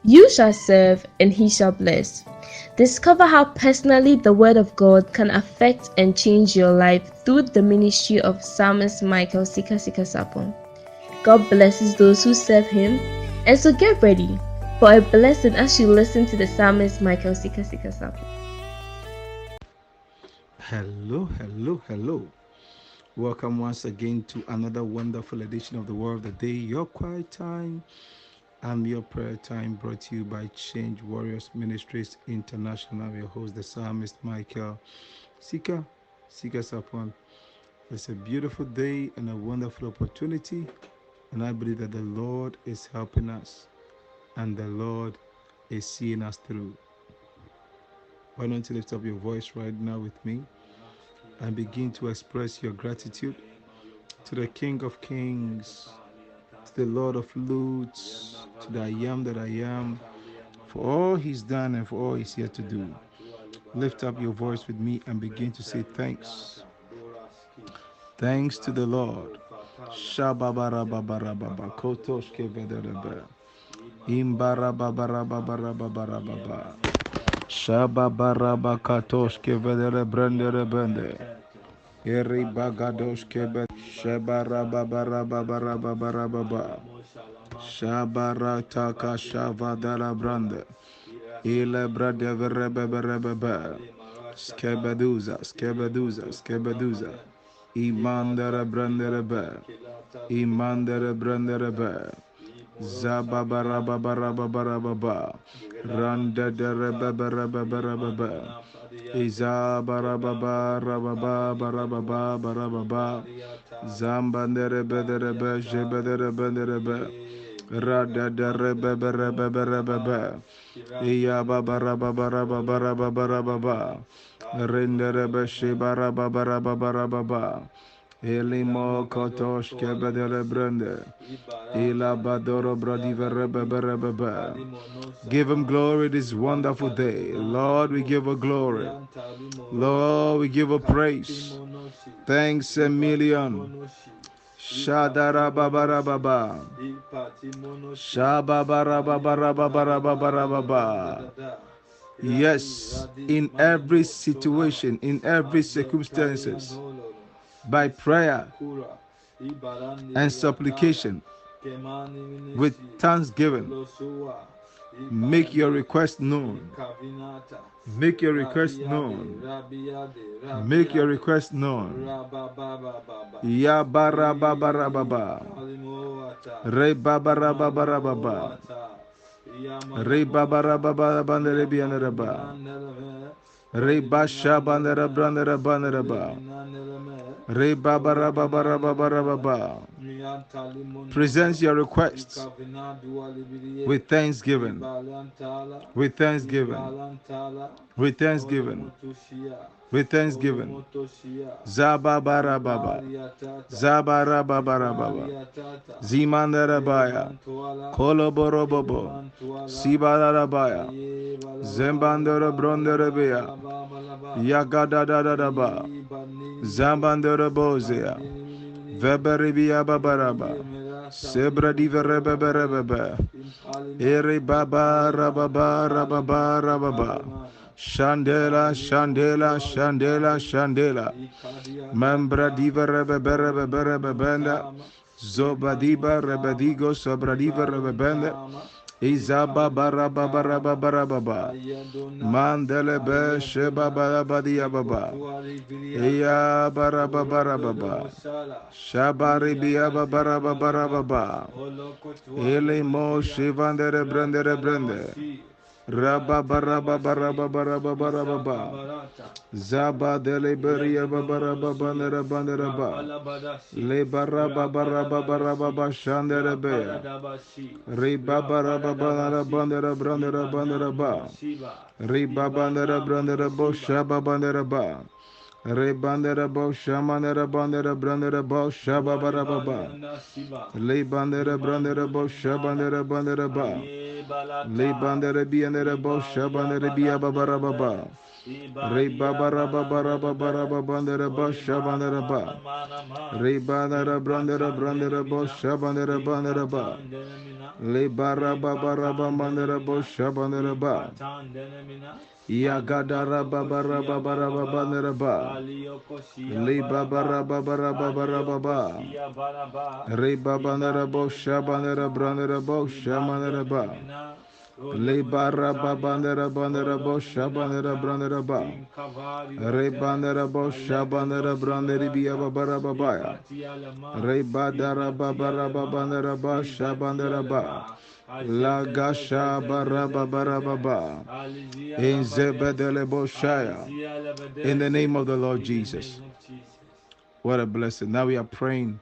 You shall serve, and he shall bless. Discover how personally the Word of God can affect and change your life through the ministry of Psalmist Michael Sika Sika Sapon. God blesses those who serve him, and so get ready for a blessing as you listen to the Psalmist Michael Sika Sika Sapon. Hello. Welcome once again to another wonderful edition of the Word of the Day, your quiet time and your prayer time, brought to you by Change Warriors Ministries International. I'm your host, the Psalmist Michael Sika Sapon. It's a beautiful day and a wonderful opportunity, and I believe that the Lord is helping us and the Lord is seeing us through. Why don't you lift up your voice right now with me and begin to express your gratitude to the King of Kings, to the Lord of Lords, to the I am that I am, for all he's done and for all he's yet to do. Lift up your voice with me and begin to say thanks. Thanks to the Lord. Shababarababarababa, kotoshkevedebe, imbarababarababarababa, shababarabakatoshkevedere brendere bende, eribagadoshkebe, shabarababarababarababa, shabarataka shavadara brande, ile bradeverebeberebebe, skebeduza, imandere branderebe, zababarababarababa, randerebeberebebe, izabarababarababa, zambanderebederebe, jebederebenderebe, radederebeberebebe, iyababarababarababa, renderebe shibarababarababa, elimo kotosh kebedele brende, ilabadoro bradiverebebe. Give him glory this wonderful day. Lord, we give a glory. Lord, we give a praise. Thanks a million. Shadarababarababa. Shababarababarababa. Yes, in every situation, in every circumstances, by prayer and supplication, with thanksgiving, make your request known. Make your request known. Make your request known. Yabarababarababa. Rebabarababarababa. Rebabarababarababa. Rebashabandarabandaraba. Rebabarababarababa. Present your requests with thanksgiving. With thanksgiving. With thanksgiving. With thanksgiving. Zababarababa. Zabarababarababa. Zimandarabaya. Koloborobobo. Sibarabaya. Zembandara brondarabaya. Yagadadadaba. Zambandarabozea. Veberibia babaraba. Sebra diverebebe. Ere baba rababa rababa rababa. Shandela. Membra diva rebebenda. Zobadiba rebedigo sobradiva rebebenda. Izaba barababa. Mandelebe sheba barabadia baba. Iya barababa. Shabaribia babarababa. Elimo shivandere brende. Rababarababarababa. Zaba deliberia babarababanderaba. Lebarababarababa shanderebea. Ribabarababanderaba. Ribabandera shababanderaba. Rebanderabo shamanderabo shababarababa. Lebanderabo shabanderaba. Lebandere bianere bo shabandere bia babarababa. Rebabarababarababandere bo shabandere ba. Rebandere brandere bo shabandere bandere ba. Le baraba baraba mandara bo shabandara ba. Yagadara babara babara babandara ba. Le babara babara babara baba. Re babandara bo shabandara brandara bo shamandara ba. Le barra babandara bandara bo shabandara brandara ba. Re bandara bo shabandara brandari biya babara babaya. Re badara babara babandara ba shabandara ba. La gasha bara babara baba. In zebedele boshaya. In the name of the Lord Jesus. What a blessing. Now we are praying.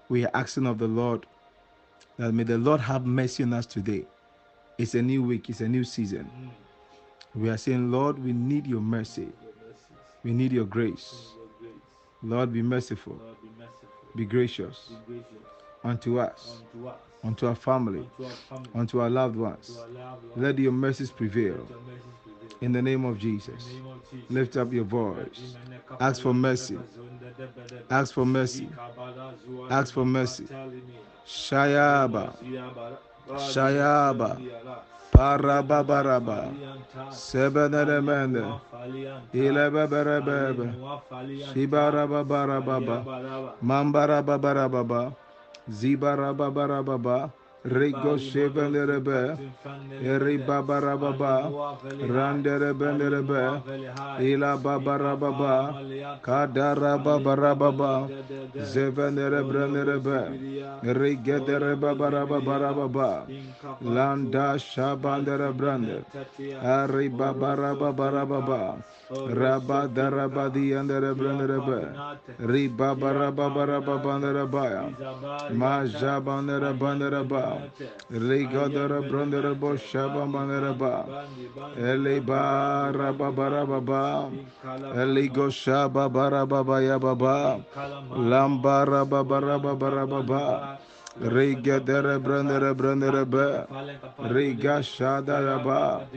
We are asking of the Lord that may the Lord have mercy on us today. It's a new week. It's a new season. We are saying, Lord, we need your mercy. We need your grace. Lord, be merciful. Be gracious unto us, unto our family, unto our loved ones. Let your mercies prevail. In the name of Jesus. Lift up your voice. Ask for mercy. Ask for mercy. Ask for mercy. Shayaba. Shayaba. Parababaraba. Sebenelemende. Ilebeberebebe. Shibarababarababa. Mambarababarababa. Zibarababarababa. Rigo shevenerebe. Eri babarababa. Randerebenerebe. Ila babarababa. Kadarababarababa. Zevenerebrenerebe. Rigederebabarababa. Landa shabandere brande. Ari babarababarababa. Rabadarabadi andere brenerebe. Ribabarababarababa. Majabandere bandereba. Rigadere branderebo shabamandereba. Eliba rababarababa. Eligo shababarababa yababa. Lamba rababarababa. Rigadere branderebe. Riga shadaraba.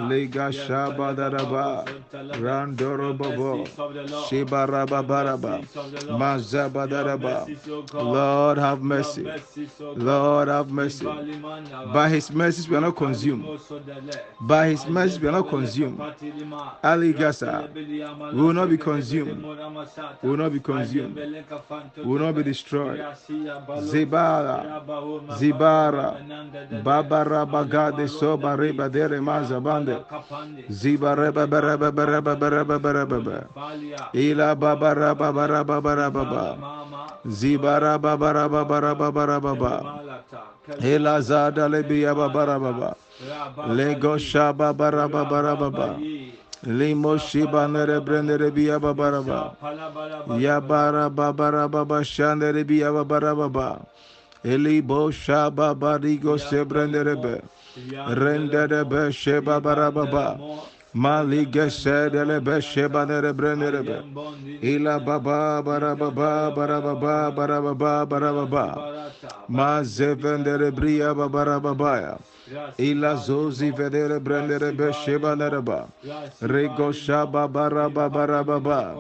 Liga shabadaraba. Randoro bobo. Shibarababaraba. Mazabadaraba. Lord have mercy. Lord have mercy. By his mercies we are not consumed. By his mercies we are not consumed. Aligasa. We will not be consumed. We will not be consumed. We will not be destroyed. Zibara. Zibara. Babara bagade soba reba dere mazabande. Zibareba bereba bereba bereba bereba. Ila babara babara babara baba. Zibara babara babara babara baba. Ila zada lebiya babara baba. Lego shaba babara babara baba. Limo shiba nere brendere biya babara baba. Yabara babara baba shandere biya babara baba. Eli bo shaba barigo sebrenderebe. Renderebe sheba barababa. Malige sedelebe sheba nere brenderebe. Ila baba barababa barababa barababa barababa. Ma zevendere bria babarababaya. Ila zozi vedere brenderebe sheba nereba. Rego shaba barababa.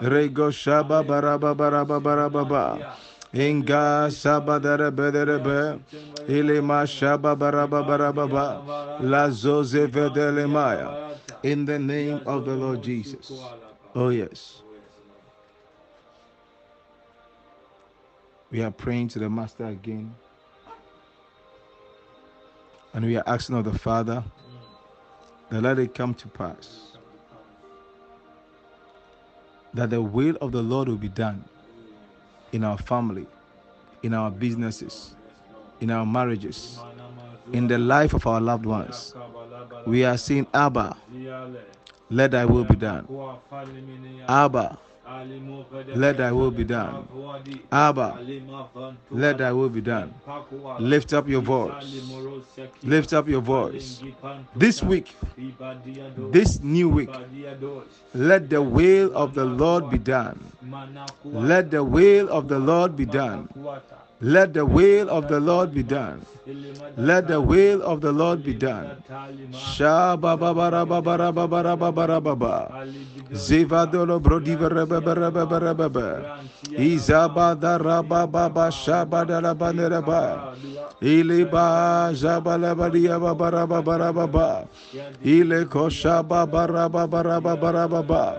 Rego shaba barababa barababa. Inga sabadere bederebe. Ilima shaba barababa. La zoze vedele maya. In the name of the Lord Jesus. Oh yes. We are praying to the Master again. And we are asking of the Father that let it come to pass. That the will of the Lord will be done in our family, in our businesses, in our marriages, in the life of our loved ones. We are saying, Abba, let thy will be done. Abba, let thy will be done. Abba, let thy will be done. Lift up your voice. Lift up your voice. This week, this new week, let the will of the Lord be done. Let the will of the Lord be done. Let the will of the Lord be done. Let the will of the Lord be done. Shababarababarabarababarababa. Zivadolo brodiverebeberebebe. Izabada rabababa shabadalabanereba. Ile ba jabala badia babara babara baba. Ile kosha babara babara babara baba.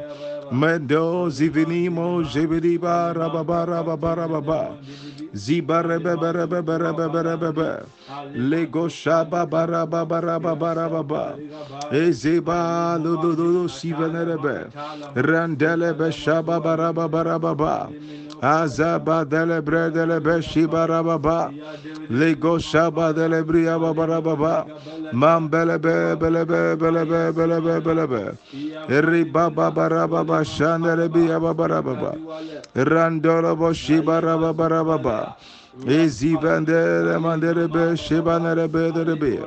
Mendo zivinimo jebidiba rababara babara baba. Zibare bebere bebere bebere bebe. Lego shaba bara babara babara baba. Ezeba lududu sivenerebe. Randele be shaba bara babara baba. Azaba dele bredele be shibara baba. Lego shaba dele bria babara baba. Mambele be bele be bele be bele be bele be. Eri baba bara baba shandele bia babara baba. Randolo bo shibara babara baba. Ezivandere mandere be shibanere be de be.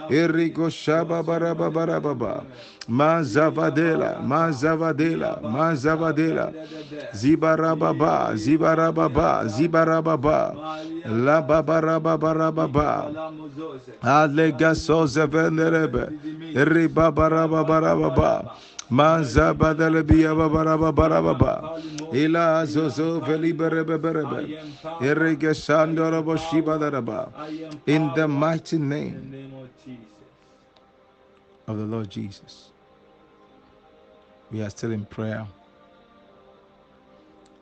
Erigo shaba bara babara baba. Mazavadela, Mazavadela, Mazavadela, Zibarababa, Zibarababa, Zibarababa, La Babarababa, Allegaso Zevenerebe, Ribabarababa, Manzabadalebia Babarababa, Ila Zozo Veliberebe, Irrigasandorobo Shibadaraba, in the mighty name of the Lord Jesus. We are still in prayer.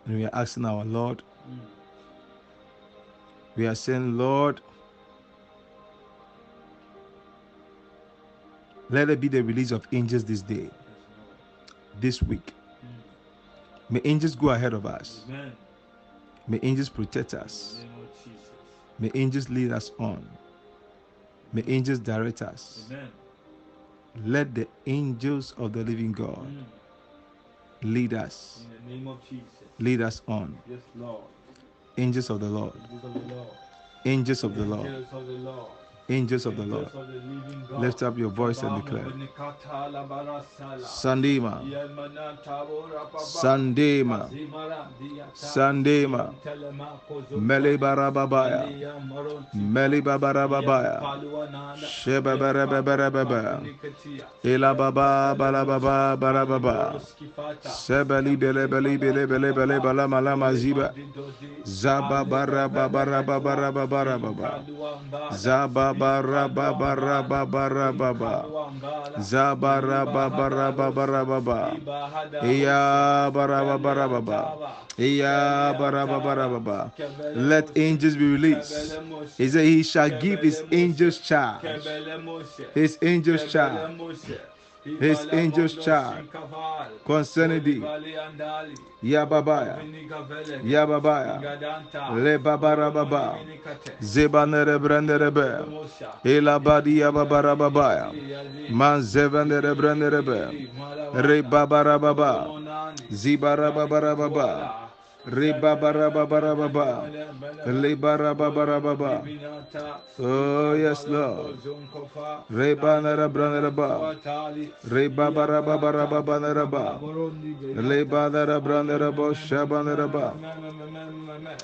And we are asking our Lord. We are saying, Lord, let it be the release of angels this day, this week. May angels go ahead of us. May angels protect us. May angels lead us on. May angels direct us. Let the angels of the living God lead us. In the name of Jesus. Lead us on. Yes, Lord. Angels of the Lord. Angels of the Lord. Angels of the Lord. Angels of the Lord. Angels of the Lord. Angels of the living God. Lift up your voice and declare. Sandema. Sandema. Sandema. Melibarababaya. Melibabarababaya. Shebabarababaya. Elababa balababa barababa. Sebeli bele bele bele bele bele bala malama ziba. Zaba baraba baraba baraba barababa. Zaba baraba baraba barababa. Zaba raba baraba barababa. Iya baraba barababa. Iya baraba barababa. Let angels be released. He said he shall give his angels charge. His angels charge. His angels charge concerning thee. Yababaya. Yababaya. Lebabarababa. Zebanere branderebe. Elabadi yababarababaya. Manzevanere branderebe. Rebabarababa. Zibarababarababa. Rebabarababa. Lebarababa. Oh yes, Lord. Rebanara branderaba. Rebabarababarababa. Lebadara branderabo shabaneraba.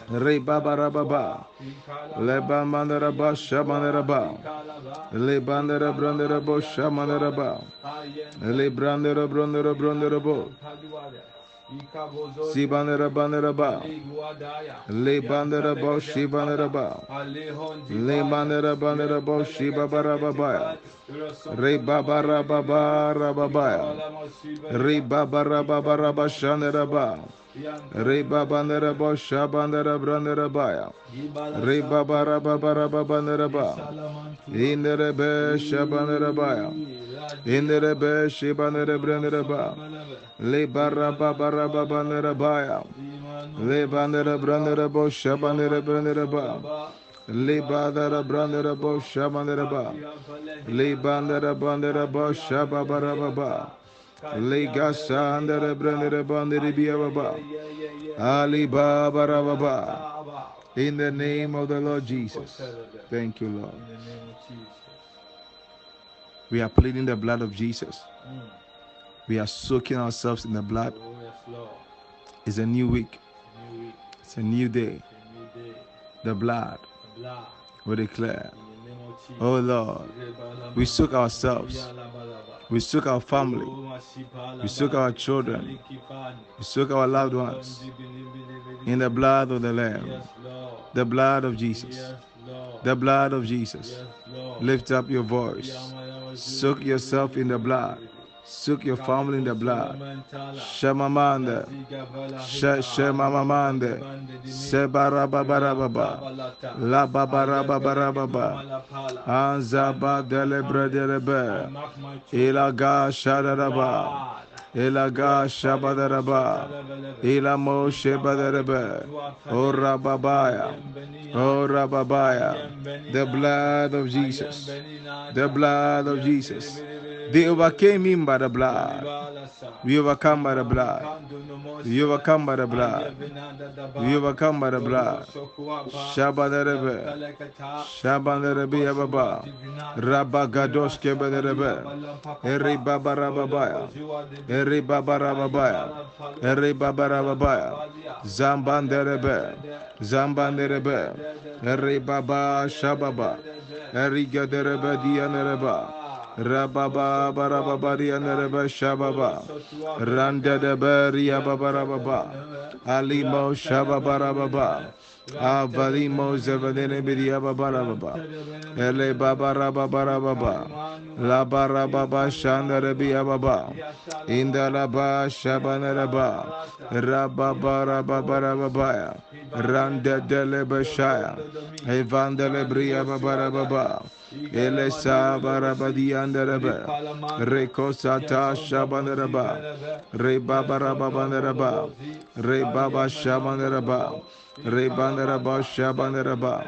Rebabarababa. Lebamanderaba shabaneraba. Lebandera branderabo shabaneraba. Lebrandera brandera branderabo. Sibanera baneraba. Lebanderabo shibaneraba. Lemanera banerabo shibabarababa. Rebabarababa. Rebabarababa shaneraba. Rebabanerabo shabanera branderabaya. Rebabarababa. Inderebe shabanerabaya. Inderebe shibanere branderaba. Lebarababa nerabaya. Lebanera branderabo shabanere branderaba. Lebadara branderabo shabaneraba. Lebandera branderabo shababarababa. Legasandere branderaba neribiyababa. Ali Baba Rababa. In the name of the Lord Jesus. Thank you, Lord. We are pleading the blood of Jesus. We are soaking ourselves in the blood. It's a new week. It's a new day. The blood. We declare. Oh Lord. We soak ourselves. We soak our family. We soak our children. We soak our loved ones in the blood of the Lamb. The blood of Jesus. Lord. The blood of Jesus. Yes, Lord. Lift up your voice. Soak yourself in the blood. Soak your family in the blood. Shamamanda. Shemamamande. Sebarababarababa. La babarababarababa. Anzaba delebredelebe. Ilaga shadaraba. Ilaga shabadaraba. Ilamo shebadaraba. Ora babaya. Ora babaya. The blood of Jesus. The blood of Jesus. They overcame him by the blood. We overcome by the blood. We overcome by the blood. We overcome by the blood. Shabadarebe. Shabadarebe yababa. Rabagadosh kebadarebe. Eri babarababaya. Eri babarababaya. Eri babarababaya. Zambanderebe. Zambanderebe. Eri baba shababa. Eri gaderebe dianereba. Rababa barababa dianerebe shababa. Randedebe riababarababa. Alimo shababarababa. Avalimo zevanenebe diababarababa. Ele babarababarababa. La barababa shandarebi ababa. Indalaba shabanaraba. Rababarababarababa. Randa delebashaya. Evandelebria babarababa. Elesa barabadi andaraba. Rekosata shabanaraba. Rebabarababanaraba. Rebaba shabanaraba. Rebandaraba shabanaraba.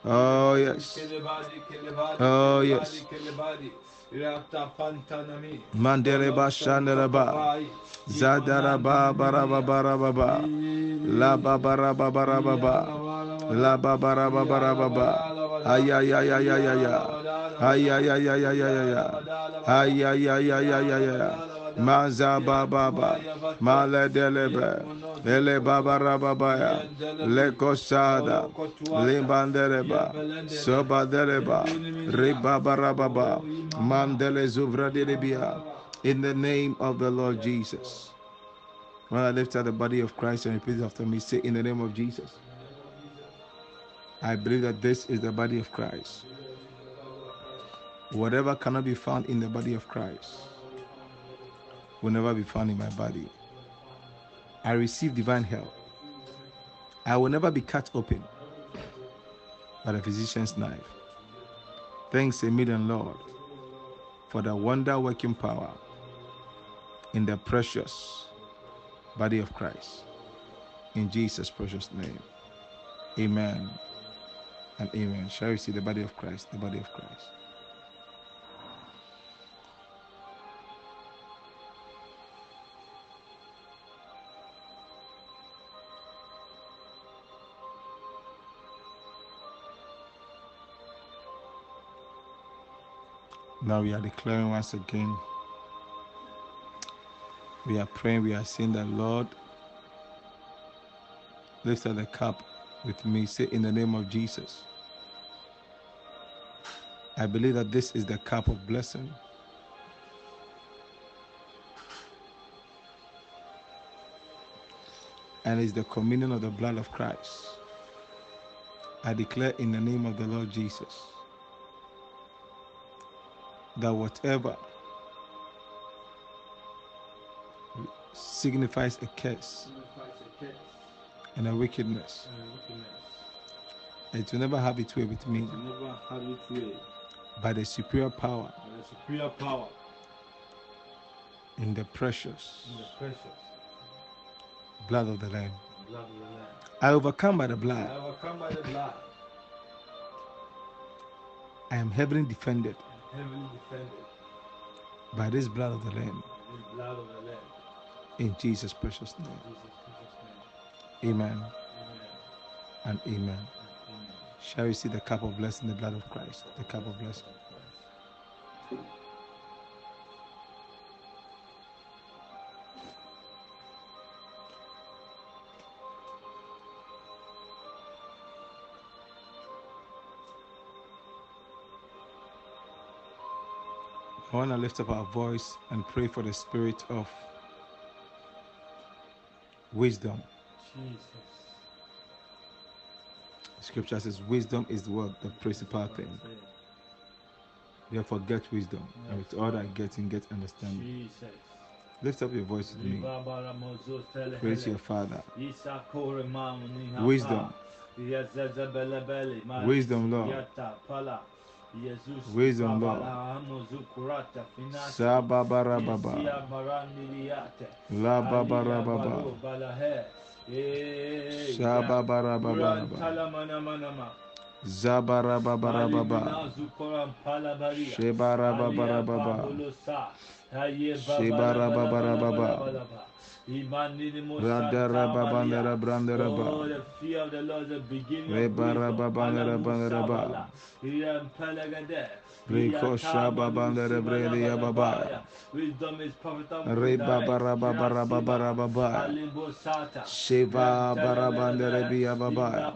Oh yes. Oh yes. Mandere bashandaraba. Zadaraba barababarababa. La babarababarababa. La babarababarababa. Ayayayayayaya. Ayayayayayaya. Ayayayayayaya. Maza bababa. Maledelebe. Ele babarababaya. Lekosada. Limbandereba. Sobadereba. Ribabarababa. Mandele Zuvradilibia. In the name of the Lord Jesus. When I lift up the body of Christ and repeat after me, say, in the name of Jesus. I believe that this is the body of Christ. Whatever cannot be found in the body of Christ will never be found in my body. I receive divine help. I will never be cut open by the physician's knife. Thanks a million, Lord, for the wonder-working power in the precious body of Christ. In Jesus' precious name. Amen and amen. Shall we see the body of Christ, the body of Christ. Now we are declaring once again. We are praying, we are saying that, Lord, lift up the cup with me. Say, in the name of Jesus. I believe that this is the cup of blessing. And it's the communion of the blood of Christ. I declare in the name of the Lord Jesus that whatever signifies a curse and a wickedness, it will never have its way with me. By the superior power in the precious blood of the Lamb. I overcome by the blood. I am heavily defended by this blood of the Lamb. In Jesus' precious name. Amen and amen. Shall we see the cup of blessing, the blood of Christ, the cup of blessing? I want to lift up our voice and pray for the spirit of wisdom. Scripture says wisdom is what? The principal thing. Therefore, get wisdom. And with all that getting, get understanding. Jesus. Lift up your voice with me. Libabara mozo tele Praise hele. your Father. Isa kore mamu ni hapa. Wisdom. Yazeze bele bele. Wisdom, Lord. Yata pala. Jesus. Wisdom, Lord. Babala hamozu kurata finasi. Sababara Isia baba. marandiliate. La babara Alia baba. balo balahe. Shababara baba. Urantala mana manama. Zabara babara baba. Malibinazu koram palabaria. Shebara babara Alia baba. pabolosa. Aye Shebara babara baba. Radara babandara brandara Oh, ba. the fear of the Lord is the beginning of Rebara wisdom. babandara bandara ba. Reko shababandara brelia baba. Wisdom is profitable. Rebabara babara babara baba. Sheva barabandara biya baba.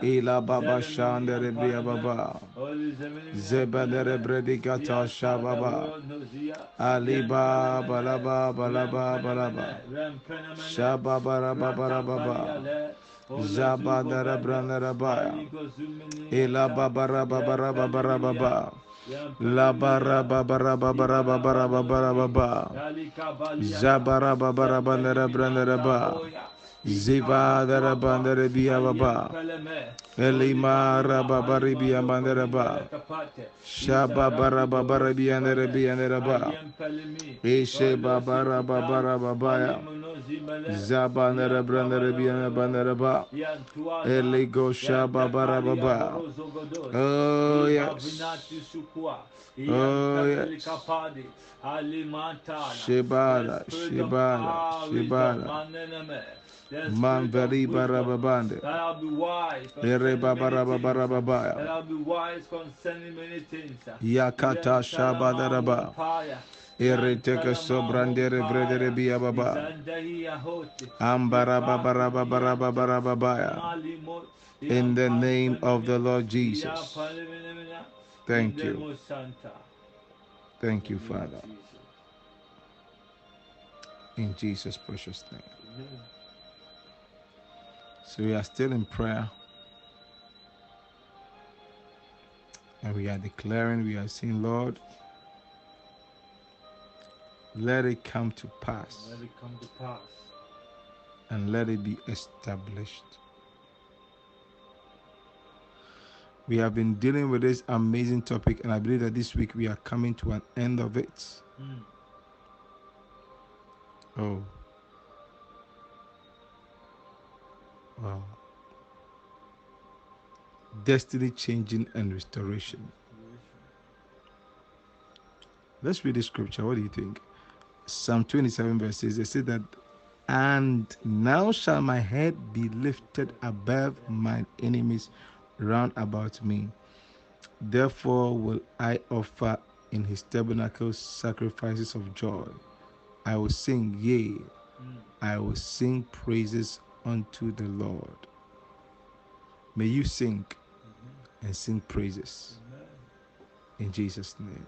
Ila baba shandara biya baba. Zebadere bredikata shababa. Aliba balaba balaba balaba. Shababara babara baba. Zabadara brandara baya. Ila babara babara babara baba. La bara babara babara babara babara baba. Zabara babara bandara brandara ba. Ziva dara bandara biya baba. Elima rababari biya bandara ba. Shababara babara biya bandara biya bandara ba. Eshe babara babara babaya. Zabandara brandara biya bandara ba. Eligo shababara baba. Oh yes. Oh yes. Shibara, Shibara, Shibara. Man veli barababande. I'll be wise Ere concerning many things. babarababaya. That I'll be wise concerning many things. Yakata shabadaraba. Ere teke sobrandere bredere biya baba. Ambara babarababarababaya. In the name of the Lord Jesus. Thank you. Thank you, Father. In Jesus' precious name. So we are still in prayer. And we are declaring, we are saying, Lord, let it come to pass. Let it come to pass. And let it be established. We have been dealing with this amazing topic, and I believe that this week we are coming to an end of it. Oh. Wow. Destiny changing and restoration. Let's read the scripture. What do you think? Psalm 27 verse 6. They say that, and now shall my head be lifted above mine enemies round about me. Therefore will I offer in his tabernacle sacrifices of joy. I will sing, yea, I will sing praises unto the Lord. May you sing and sing praises. In Jesus' name.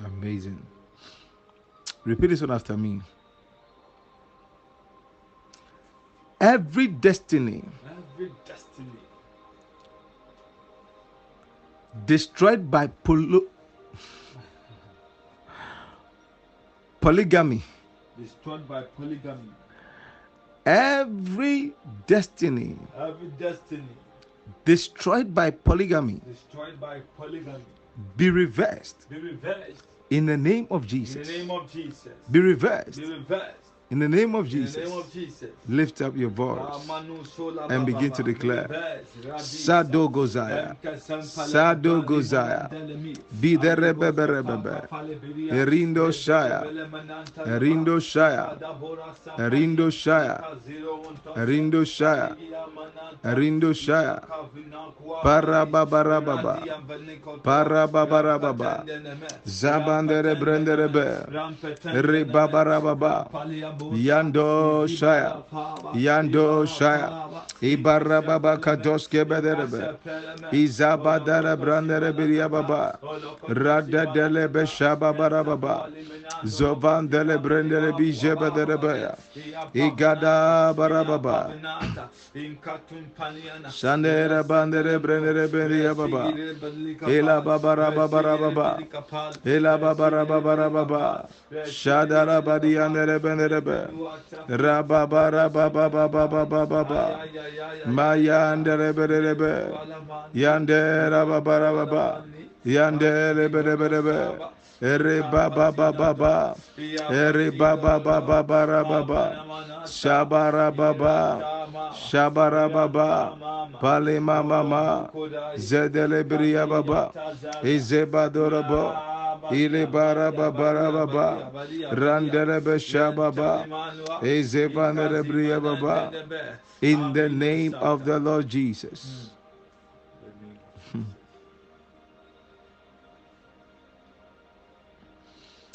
Amazing. Repeat this one after me. Every destiny destroyed by polygamy. Destroyed by polygamy. Every destiny destroyed by polygamy. Destroyed by polygamy. Be reversed. Be reversed. In the name of Jesus. In the name of Jesus. Be reversed. Be reversed. In the name of Jesus. In the name of Jesus. Lift up your voice and begin to declare. Sado Gozaya. Sado Gozaya. Be the rebebe. Erindo Shaya. Erindo Shaya. Erindo Shaya. Erindo Shaya. Erindo Shaya. Parababarababa. Parababarababa. Zabandere Brenderebe. Rebabarababa. Yando Shaya. Yando Shaya. Ibarra Baba Kadoske Bederebe. Izabadara Brandere Biria Baba. Rada Delebe Shaba Barababa. Zovan Dele Brendere Bijeba Derebea. Igada Barababa. Shandere Bandere Brendere Biria Baba. Ela Babara Babara Baba. Ela Babara Babara Baba. Shadara Badianere Benerebe. Rababara Baba Baba Baba Baba. Mayandere Berebe. Yandere Babara Baba. Yandere Berebe. Ere Baba Baba Baba. Ere Baba Baba Baba. Shabara Baba. Shabara Baba. Palema Mama. Zedele Bria Baba. Izebadorabo. Ile Baraba Barababa. Randelebe Shababa. Izebanere Bria Baba. In the name of the Lord Jesus.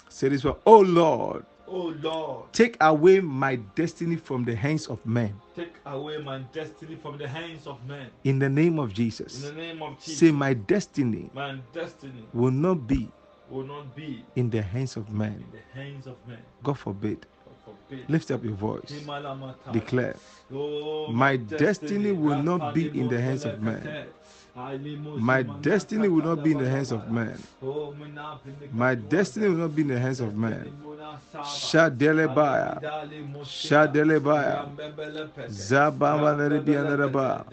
Say this one. Oh Lord, Oh Lord, take away my destiny from the hands of men. take away my destiny from the hands of men. In the name of In Jesus. the name of Jesus. Say my destiny My destiny will not be will not be in the hands of men. in the hands of men. God forbid. God forbid. Lift up your voice. Himalamata. Declare. Oh, My destiny will not be in the hands of men. My destiny will not be in the hands of men. My destiny will not be in the hands of men. Shadelebaya. Shadelebaya. Zababanerebianereba.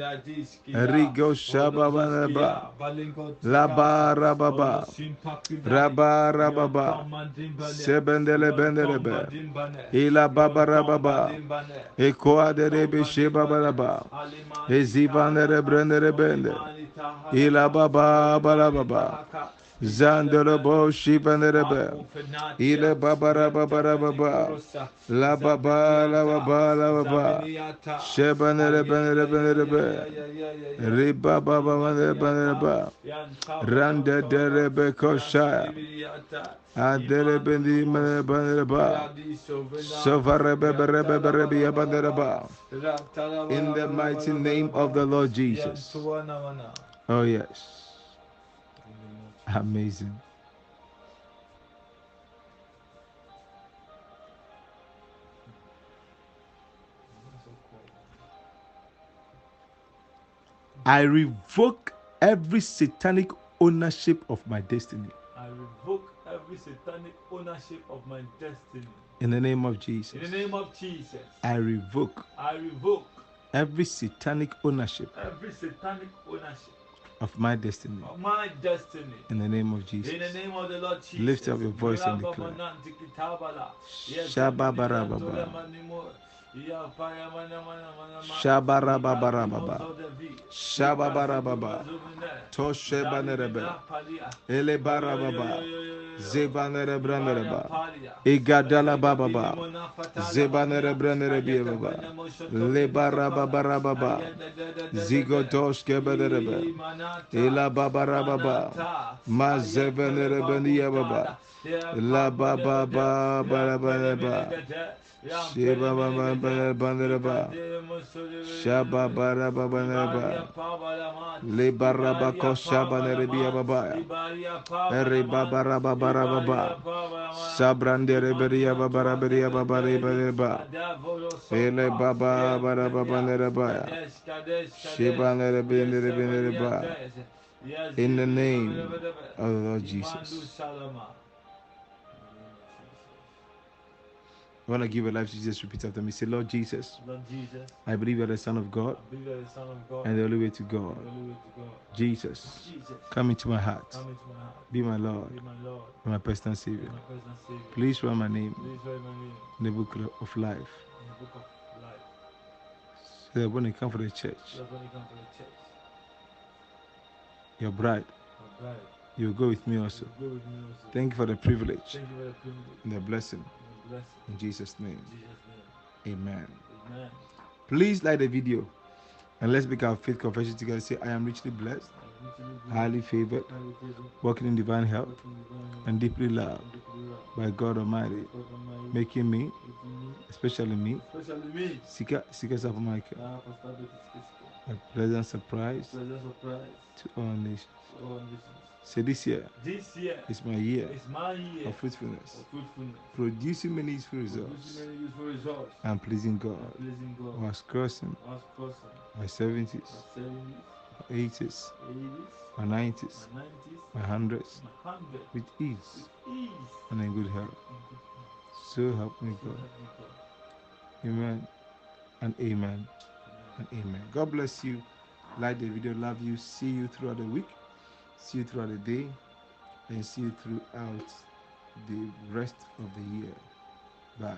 Rigo Shababanereba. Laba Rababa. Rabba Rababa. Sebendele Benderebe. Ila Baba Rababa. Ekoa derebe Sheba Baraba. Ezivanere Brendere Bende. Ila Baba Barababa. Zanderebo Shibanerebe. Ile Baba Rababa Rababa. La Baba La Baba La Baba. Shebanere Benere Benere. Riba Baba Benere. Randa derebe Koshaya. Adele Bendi Benere. In the mighty name of the Lord Jesus. Oh, yes. Amazing. I revoke every satanic ownership of my destiny. I revoke every satanic ownership of my destiny. In the name of Jesus. In the name of Jesus. I revoke every satanic ownership of my destiny. In the name of Jesus. In the name of the Lord Jesus. Lift up your voice and declare. Shababarababa. Shabarababarababa. Shababarababa. Toshebanerebe. Elebarababa. Zebanerebrandereba. Igadala bababa. Zebanerebranderebiebaba. Lebarababarababa. Zigotoshkebaderebe. Elababarababa. Mazevenerebeniababa. La baba ba ba. Shiba ba ba. Shaba ba. Le baraba koshaba nerebia baba. Eri baba ba. Sabrandere beria baba beria baba ba. Ele baba ba nereba. Shiba nerebia ba. In the name of the Lord Jesus. I want to give a life to Jesus. Repeat after me. Say, Lord Jesus, I believe you are the Son of God and the only way to God. Jesus, come into my heart. Be my Lord and my personal Savior. Please write my name in the book of life. So that when I come for the church, your bride, you will go with me also. Thank you for the privilege and the blessing. In Jesus' name. Amen. Please like the video and let's make our faith confession together. Say, I am richly blessed highly favored, walking in divine health, and deeply loved by God Almighty, making me, especially me, Sika Sapo Michael, a pleasant surprise to all nations. So this year is my year of fruitfulness, producing many useful results. I'm pleasing God. I was crossing my 70s, my 80s, my 90s, my 100s with ease and in good health. So help me God. Amen and amen and amen. God bless you. Like the video. Love you. See you throughout the week. See you throughout the day. And see you throughout the rest of the year. Bye.